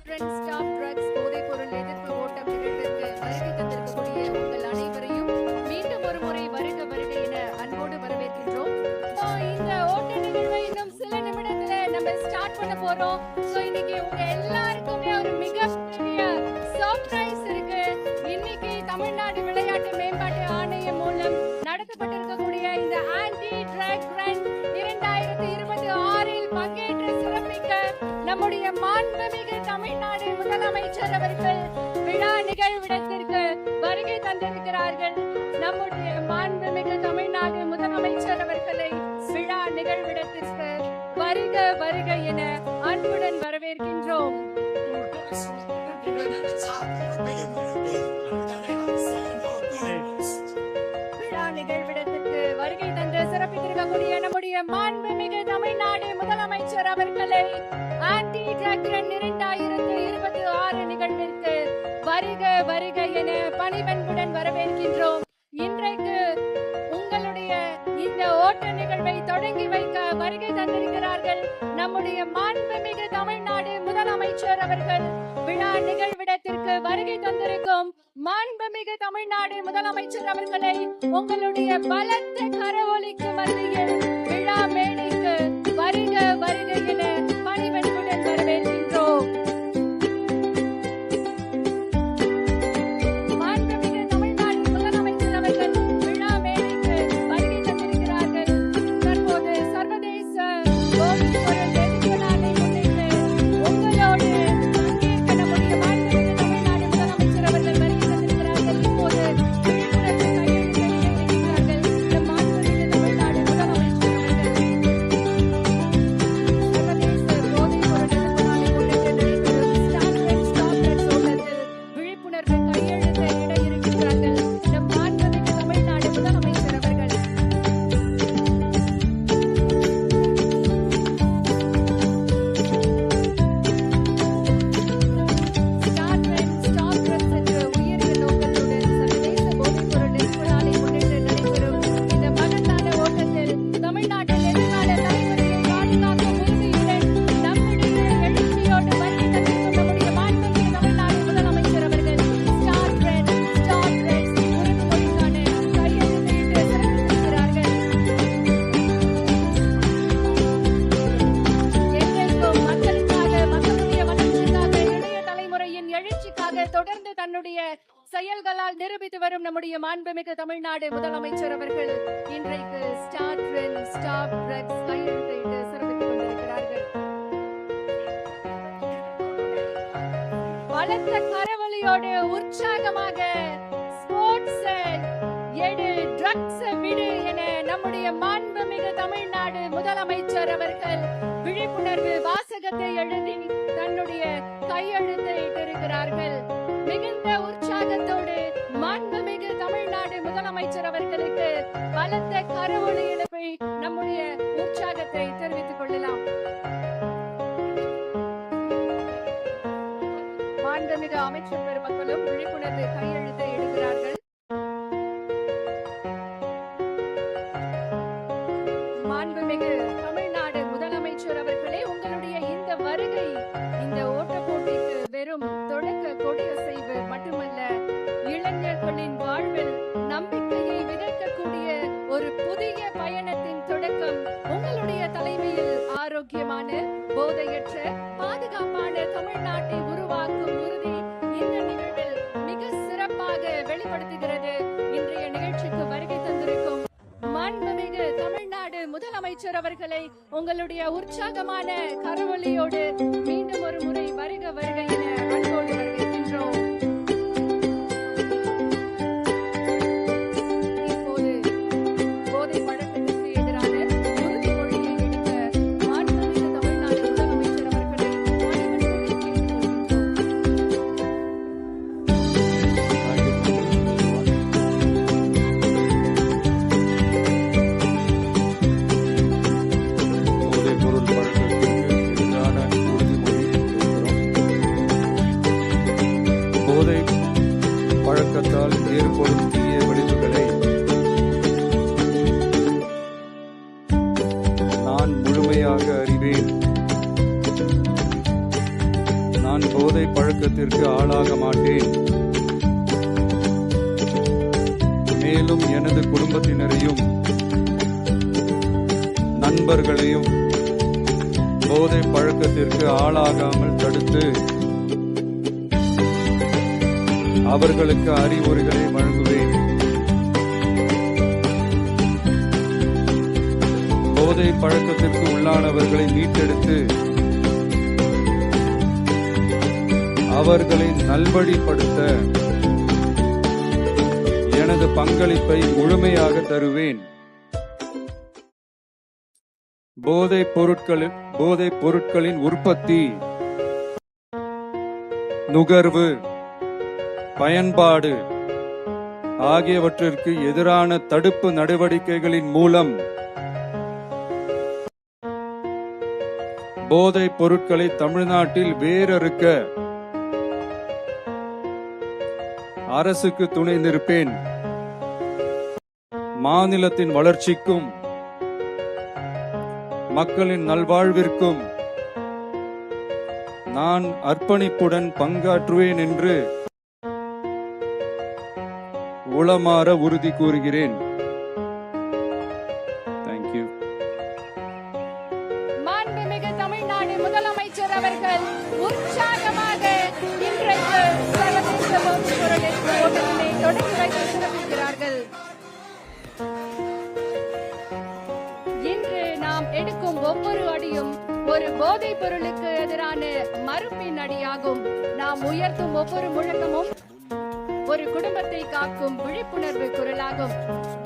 Trend stop drugs போதைப் பொருள் எதிர்ப்பு ஓட்டம் நிகழ்விற்கு வருகை தந்திருக்கக்கூடிய உங்கள் அனைவரையும் மீண்டும் ஒரு முறை வருக வருக என அன்போடு வரவேற்கின்றோம். இந்த ஓட்ட நிகழ்வை இன்னும் சில நிமிடத்துல நம்ம ஸ்டார்ட் பண்ண போறோம். இன்னைக்கு உங்க எல்லாருக்குமே ஒரு மிகப்பெரிய சர்ப்ரைஸ் இருக்கு. இன்னைக்கு தமிழ்நாடு விளையாட்டு மேம்பாட்டு ஆணையம் மூலம் நடத்தப்பட்டிருக்கக்கூடிய இந்த ஆன்டி ட்ரக் ரன் 2026 பங்கேற்று சிறப்பிக்க நம்முடைய மாண்புமிகு தமிழ்நாடு முதலமைச்சர் அவர்கள் விழா நிகழ்விடத்திற்கு வருகை தந்திருக்கிறார்கள். நம்முடைய மாண்புமிகு தமிழ்நாடு முதலமைச்சர் அவர்களை விழா நிகழ்விடத்திற்கு வருக வருக என அன்புடன் வரவேற்கின்றோம். விழா நிகழ்விடத்திற்கு வருகை தந்து சிறப்பித்திருக்கக்கூடிய நம்முடைய மாண்புமிகு தமிழ்நாடு முதலமைச்சர் அவர்களை ஆன்டி ட்ரக் ரன் 2026 நிகழ்விற்கு வருக வருக என பணிவன்புடன் வரவேற்கின்றோம். இன்றைக்கு உங்களுடைய இந்த ஓட்ட நிகழ்வை தொடங்கி வைக்க வருகை தந்திருக்கிறார்கள் நம்முடைய மாண்புமிகு தமிழ்நாடு முதலமைச்சர் அவர்கள். விழா நிகழ்விடத்திற்கு வருகை தந்திருக்கும் மாண்புமிகு தமிழ்நாடு முதலமைச்சர் அவர்களை உங்களுடைய பலத்த கரவொலிக்கு மத்தியில் விழா மேடைக்கு வருக வருக என பணிவன்புடன் வரவேற்கின்றோம். மாண்புமிகு தமிழ்நாடு முதலமைச்சர் அவர்கள் விழா மேடைக்கு வருகை தந்திருக்கிறார்கள். தற்போது சர்வதேச போதைப் பொருள் எதிர்ப்பு நாளை முன்னிட்டு உங்களோடு பங்கேற்க நம்முடைய மாண்புமிகு தமிழ்நாடு முதலமைச்சர் அவர்கள் வருகை தந்திருக்கிறார்கள். இப்போது விழிப்புணர்வு கையெழுத்தை இடுகிறார்கள் நம் மாண்புமிகு தமிழ்நாடு முதலமைச்சர் அவர்கள். சர்வதேச போதைப் பொருள் எதிர்ப்பு நாளை முன்னிட்டு நடைபெறும் ஸ்டாப் ட்ரக்ஸ் ஓட்டத்தில் விழிப்புணர்வு கையெழுத்தை இட இருக்கிறார்கள் நம் மாண்புமிகு தமிழ்நாடு முதலமைச்சர் அவர்கள். ஸ்டாப் ட்ரக்ஸ் என்ற உயரிய நோக்கத்துடன் சர்வதேச போதைப் பொருள் எதிர்ப்பு நாளை முன்னிட்டு நடைபெறும் இந்த மகத்தான ஓட்டத்தில் தமிழ்நாட்டில் எதிர்கால தலைமுறையை பாதுகாக்கும் உறுதியுடன் நம்முடைய எழுச்சியோடு வருகை தந்திருக்கும் நம்முடைய மாண்புமிகு தமிழ்நாடு முதலமைச்சர் அவர்கள் ஸ்டாப் ட்ரக்ஸ் உறுதிமொழிக்கான கையெழுத்திட்டு சிறப்பித்திருக்கிறார்கள். என்றைக்கும் மக்களுக்காக, மக்களுடைய வளர்ச்சிக்காக, இளைய தலைமுறையின் எழுச்சிக்காக தொடர்ந்து தன்னுடைய செயல்களால் நிரூபித்து வரும் நம்முடைய மாண்புமிகு தமிழ்நாடு முதலமைச்சர் அவர்கள் இன்றைக்கு ஸ்டாப் ட்ரக்ஸ் கையெழுத்திட்டு சிறப்பித்துக் கொண்டிருக்கிறார்கள். பலத்த கரவொலியோடு உற்சாகமாக ஸ்போர்ட்ஸ் எடு, ட்ரக்ஸ் விடு என நம்முடைய மாண்புமிகு தமிழ்நாடு முதலமைச்சர் அவர்கள் விழிப்புணர்வு வாசகத்தை எழுதி தன்னுடைய கையெழுத்தை இட்டிருக்கிறார்கள். மிகுந்த உற்சாகத்தோடு மாண்புமிகு தமிழ்நாடு முதலமைச்சர் அவர்களுக்கு பலத்த கரவொலி எழுப்பி நம்முடைய உற்சாகத்தை தெரிவித்துக் கொள்ளலாம். மாண்புமிகு அமைச்சர் பெருமக்களும் விழிப்புணர்வு கையெழுத்தை இடுகிறார்கள். மாண்புமிகு தமிழ்நாடு முதலமைச்சர் அவர்களே, உங்களுடைய இந்த வருகை இந்த ஓட்டப் போட்டிக்கு வெறும் தொடக்க கொடியசைவு மட்டுமல்ல, இளைஞர்களின் வாழ்வில் நம்பிக்கையை விதைக்கக்கூடிய ஒரு புதிய பயணத்தின் தொடக்கம். உங்களுடைய தலைமையில் ஆரோக்கியமான, போதையற்ற, பாதுகாப்பான தமிழ்நாட்டை உருவாக்கும் உறுதி இந்த நிகழ்வில் மிக சிறப்பாக வெளிப்படுத்துகிறது. இன்றைய நிகழ்ச்சிக்கு வருகை தந்திருக்கும் மாண்புமிகு தமிழ்நாடு முதலமைச்சர் அவர்களை உங்களுடைய உற்சாகமான கரவொலியோடு மீண்டும் ஒரு முறை வருக வருக என அன்போடு வரவேற்கின்றோம். இப்போது போதை பழக்கத்திற்கு எதிரான உறுதிமொழியை எடுக்க மாண்புமிகு தமிழ்நாடு முதலமைச்சர் அவர்களை பணிவன்போடு கேட்டுக்கொள்கின்றோம். போதைப் பொருள் பழக்கத்திற்கு எதிரான உறுதிமொழி எடுக்கிறோம். போதை பழக்கத்தால் ஏற்படும் தீய விளைவுகளை நான் முழுமையாக அறிவேன். நான் நான் போதை பழக்கத்திற்கு ஆளாக மாட்டேன். மேலும் எனது குடும்பத்தினரையும் நண்பர்களையும் போதை பழக்கத்திற்கு ஆளாகாமல் தடுத்து அவர்களுக்கு அறிவுரைகளை வழங்குவேன். போதை பழக்கத்திற்கு உள்ளானவர்களை மீட்டெடுத்து அவர்களை நல்வழிப்படுத்த எனது பங்களிப்பை முழுமையாக தருவேன். போதைப் பொருட்களின் உற்பத்தி, நுகர்வு, பயன்பாடு ஆகியவற்றிற்கு எதிரான தடுப்பு நடவடிக்கைகளின் மூலம் போதைப் பொருட்களை தமிழ்நாட்டில் வேரறுக்க அரசுக்கு துணை நிற்பேன். மாநிலத்தின் வளர்ச்சிக்கும் மக்களின் நல்வாழ்விற்கும் நான் அர்ப்பணிப்புடன் பங்காற்றுவேன் என்று உளமாற உறுதி கூறுகிறேன். தேங்க்யூ. மாண்புமிகு தமிழ்நாடு முதலமைச்சர் அவர்கள் உற்சாகமாக இன்றைக்கு சர்வதேச போதைப் பொருள் எதிர்ப்பு ஓட்டத்தினை தொடங்கி வைத்து சிறப்பிக்கிறார்கள். இன்று நாம் எடுக்கும் ஒவ்வொரு அடியும் ஒரு போதைப் பொருளுக்கு எதிரான மறுப்பின் அடியாகும். நாம் உயர்த்தும் ஒவ்வொரு முழக்கமும் ஒரு குடும்பத்தை காக்கும் விழிப்புணர்வு குரலாகும்.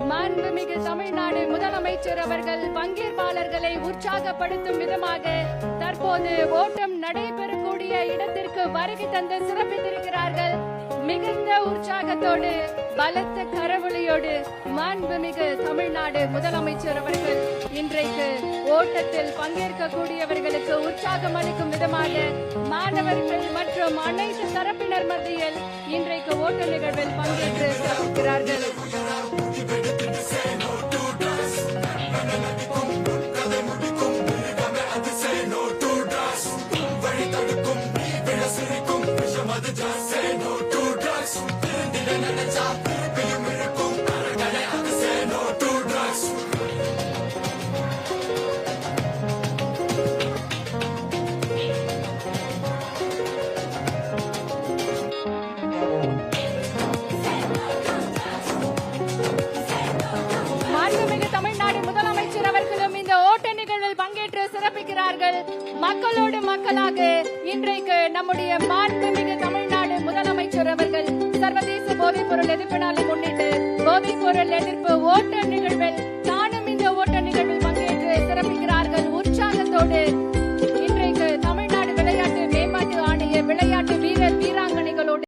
மாண்புமிகு தமிழ்நாடு முதலமைச்சர் அவர்கள் பங்கேற்பாளர்களை உற்சாகப்படுத்தும் விதமாக தற்போது ஓட்டம் நடைபெறக்கூடிய இடத்திற்கு வருகை தந்து சிறப்பித்திருக்கிறார்கள். மிகுந்த உற்சாகத்தோடு பலத்த கரவொலியோடு மாண்புமிகு தமிழ்நாடு முதலமைச்சர் அவர்கள் இன்றைக்கு ஓட்டத்தில் பங்கேற்கக்கூடியவர்களுக்கு உற்சாகம் அளிக்கும் விதமாக மாணவர்கள் மற்றும் அனைத்து தரப்பினர் மத்தியில் இன்றைக்கு ஓட்ட நிகழ்வில் பங்கேற்று சிறப்பிக்கிறார்கள். மக்களோடு மக்களாக இன்றைக்கு நம்முடைய மாண்புமிகு தமிழ்நாடு முதலமைச்சர் அவர்கள் சர்வதேச போதைப் பொருள் எதிர்ப்பு நாளை முன்னிட்டு போதைப் பொருள் எதிர்ப்பு ஓட்ட நிகழ்வில் தானும்